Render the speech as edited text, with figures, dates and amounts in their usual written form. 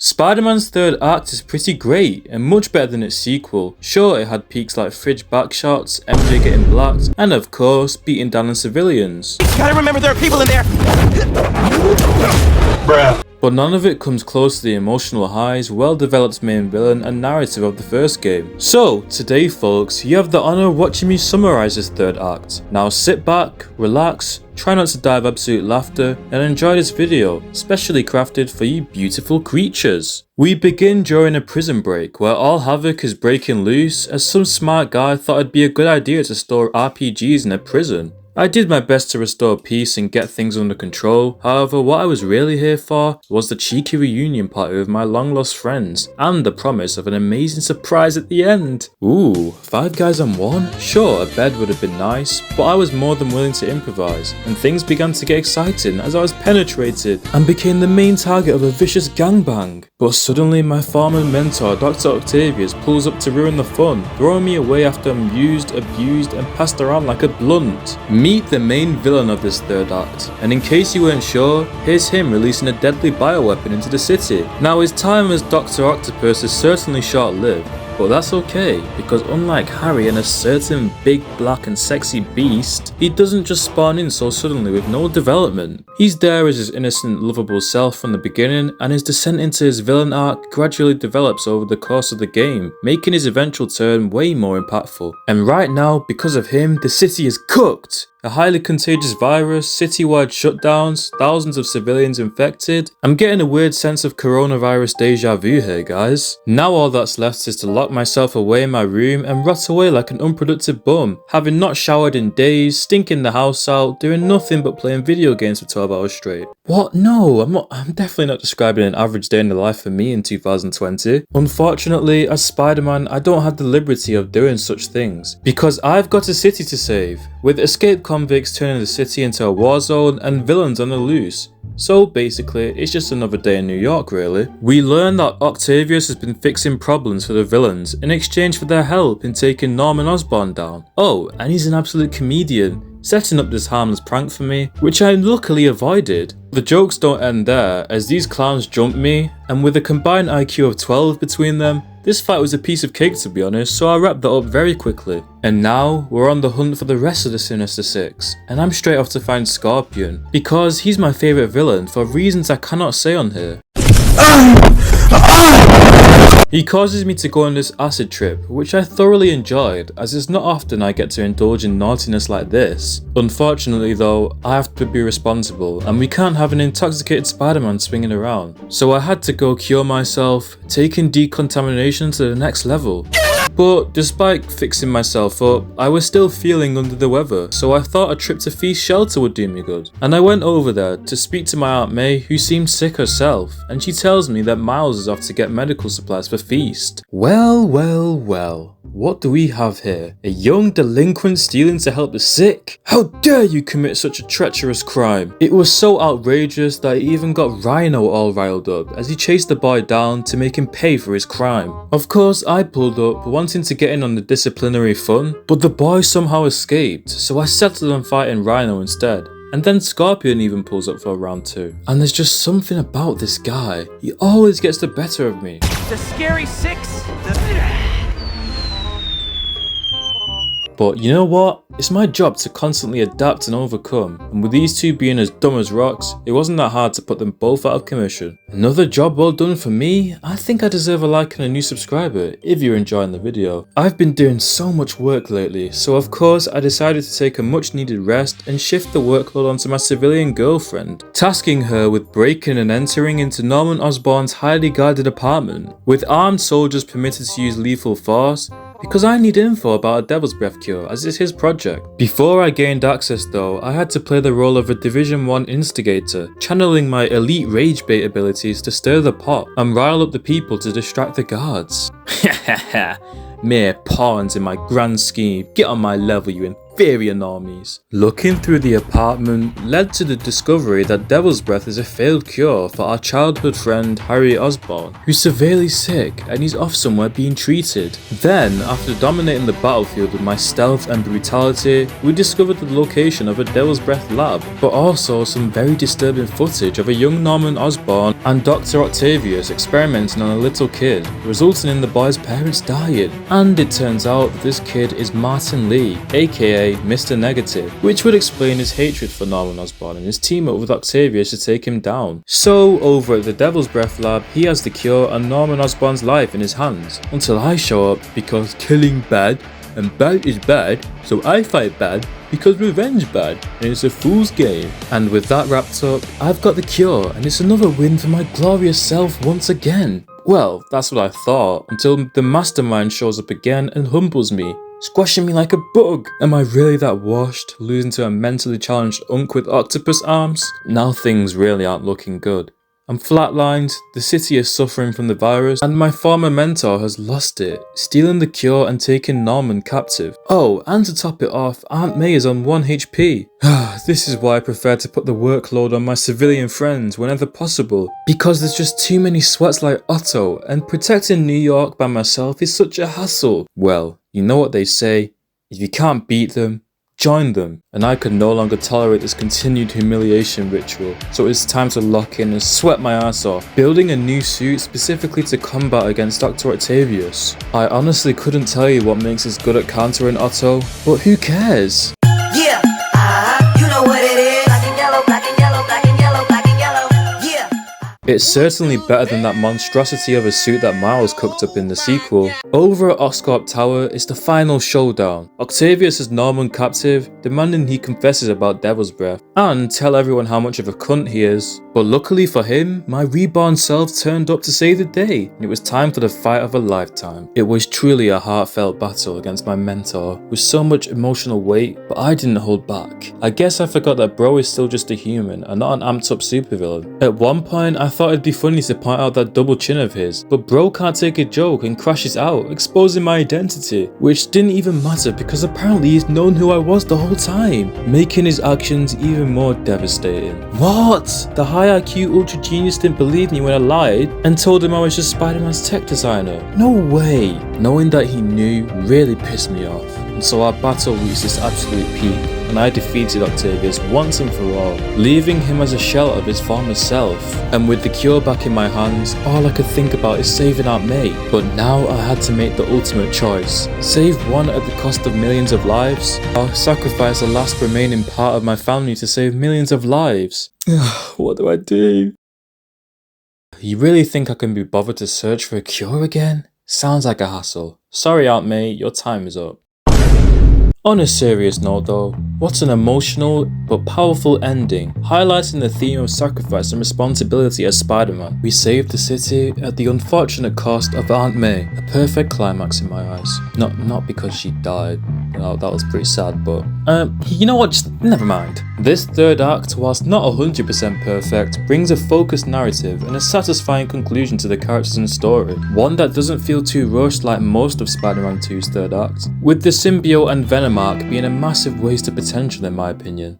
Spider-Man's third act is pretty great and much better than its sequel. Sure, it had peaks like fridge backshots, MJ getting blacked, and of course, beating down on civilians. You gotta remember there are people in there! Bruh. But none of it comes close to the emotional highs, well-developed main villain and narrative of the first game. So, today folks, you have the honor of watching me summarize this third act. Now sit back, relax, try not to die of absolute laughter, and enjoy this video, specially crafted for you beautiful creatures. We begin during a prison break, where all havoc is breaking loose, as some smart guy thought it'd be a good idea to store RPGs in a prison. I did my best to restore peace and get things under control. However, what I was really here for was the cheeky reunion party with my long lost friends and the promise of an amazing surprise at the end. Ooh, 5 guys on 1? Sure, a bed would have been nice, but I was more than willing to improvise, and things began to get exciting as I was penetrated and became the main target of a vicious gangbang. But suddenly my former mentor Dr. Octavius pulls up to ruin the fun, throwing me away after I'm used, abused and passed around like a blunt. Meet the main villain of this third act, and in case you weren't sure, here's him releasing a deadly bioweapon into the city. Now his time as Dr. Octopus is certainly short-lived, but that's okay, because unlike Harry and a certain big black and sexy beast, he doesn't just spawn in so suddenly with no development. He's there as his innocent, lovable self from the beginning, and his descent into his villain arc gradually develops over the course of the game, making his eventual turn way more impactful. And right now, because of him, the city is cooked! A highly contagious virus, citywide shutdowns, thousands of civilians infected. I'm getting a weird sense of coronavirus deja vu here, guys. Now all that's left is to lock myself away in my room and rot away like an unproductive bum, having not showered in days, stinking the house out, doing nothing but playing video games for 12 hours straight. What? No, I'm definitely not describing an average day in the life for me in 2020. Unfortunately, as Spider-Man, I don't have the liberty of doing such things, because I've got a city to save, with escaped convicts turning the city into a war zone and villains on the loose. So basically, it's just another day in New York really. We learn that Octavius has been fixing problems for the villains in exchange for their help in taking Norman Osborn down. Oh, and he's an absolute comedian, setting up this harmless prank for me, which I luckily avoided. The jokes don't end there, as these clowns jump me, and with a combined IQ of 12 between them, this fight was a piece of cake to be honest, so I wrapped that up very quickly. And now, we're on the hunt for the rest of the Sinister Six, and I'm straight off to find Scorpion, because he's my favourite villain for reasons I cannot say on here. He causes me to go on this acid trip, which I thoroughly enjoyed, as it's not often I get to indulge in naughtiness like this. Unfortunately though, I have to be responsible, and we can't have an intoxicated Spider-Man swinging around. So I had to go cure myself, taking decontamination to the next level. But despite fixing myself up, I was still feeling under the weather, so I thought a trip to Feast Shelter would do me good. And I went over there to speak to my Aunt May, who seemed sick herself, and she tells me that Miles is off to get medical supplies for Feast. Well, what do we have here? A young delinquent stealing to help the sick? How dare you commit such a treacherous crime? It was so outrageous that it even got Rhino all riled up as he chased the boy down to make him pay for his crime. Of course, I pulled up, wanting to get in on the disciplinary fun, but the boy somehow escaped, so I settled on fighting Rhino instead. And then Scorpion even pulls up for round 2. And there's just something about this guy. He always gets the better of me. The scary six? But you know what? It's my job to constantly adapt and overcome, and with these two being as dumb as rocks, it wasn't that hard to put them both out of commission. Another job well done for me. I think I deserve a like and a new subscriber if you're enjoying the video. I've been doing so much work lately, so of course I decided to take a much needed rest and shift the workload onto my civilian girlfriend, tasking her with breaking and entering into Norman Osborn's highly guarded apartment, with armed soldiers permitted to use lethal force, because I need info about a Devil's Breath cure, as it's his project. Before I gained access though, I had to play the role of a Division 1 instigator, channeling my elite rage bait abilities to stir the pot and rile up the people to distract the guards. Mere pawns in my grand scheme. Get on my level, you inferior normies. Looking through the apartment led to the discovery that Devil's Breath is a failed cure for our childhood friend Harry Osborn, who's severely sick and he's off somewhere being treated. Then, after dominating the battlefield with my stealth and brutality, we discovered the location of a Devil's Breath lab, but also some very disturbing footage of a young Norman Osborn and Dr. Octavius experimenting on a little kid, resulting in the boy's parents dying. And it turns out that this kid is Martin Lee, aka Mr. Negative, which would explain his hatred for Norman Osborn and his team up with Octavius to take him down. So, over at the Devil's Breath lab, he has the cure and Norman Osborn's life in his hands, until I show up because killing bad, and bad is bad, so I fight bad because revenge bad, and it's a fool's game. And with that wrapped up, I've got the cure, and it's another win for my glorious self once again. Well, that's what I thought, until the mastermind shows up again and humbles me, squashing me like a bug. Am I really that washed, losing to a mentally challenged unk with octopus arms? Now things really aren't looking good. I'm flatlined, the city is suffering from the virus, and my former mentor has lost it, stealing the cure and taking Norman captive. Oh, and to top it off, Aunt May is on 1 HP. This is why I prefer to put the workload on my civilian friends whenever possible, because there's just too many sweats like Otto, and protecting New York by myself is such a hassle. Well, you know what they say, if you can't beat them, join them. And I could no longer tolerate this continued humiliation ritual, so it's time to lock in and sweat my ass off, building a new suit specifically to combat against Dr. Octavius. I honestly couldn't tell you what makes us good at countering Otto, but who cares? Yeah, you know what it is. Black and yellow, black and yellow, black and yellow, black and yellow. Yeah. It's certainly better than that monstrosity of a suit that Miles cooked up in the sequel. Over at Oscorp Tower is the final showdown. Octavius has Norman captive, demanding he confesses about Devil's Breath, and tell everyone how much of a cunt he is. But luckily for him, my reborn self turned up to save the day, and it was time for the fight of a lifetime. It was truly a heartfelt battle against my mentor, with so much emotional weight, but I didn't hold back. I guess I forgot that bro is still just a human, and not an amped up supervillain. At one point, I thought it'd be funny to point out that double chin of his, but bro can't take a joke and crashes out, exposing my identity, which didn't even matter because apparently he's known who I was the whole time, making his actions even more devastating. What? The high IQ ultra genius didn't believe me when I lied and told him I was just Spider-Man's tech designer. No way. Knowing that he knew really pissed me off, and so our battle reached its absolute peak, and I defeated Octavius once and for all, leaving him as a shell of his former self. And with the cure back in my hands, all I could think about is saving Aunt May. But now I had to make the ultimate choice. Save one at the cost of millions of lives, or sacrifice the last remaining part of my family to save millions of lives. What do I do? You really think I can be bothered to search for a cure again? Sounds like a hassle. Sorry Aunt May, your time is up. On a serious note though, what an emotional but powerful ending, highlighting the theme of sacrifice and responsibility as Spider-Man. We saved the city at the unfortunate cost of Aunt May, a perfect climax in my eyes. Not because she died, that was pretty sad, but you know what, just never mind. This third act, whilst not 100% perfect, brings a focused narrative and a satisfying conclusion to the characters and story, one that doesn't feel too rushed like most of Spider-Man 2's third act, with the symbiote and Venom arc being a massive waste of potential in my opinion.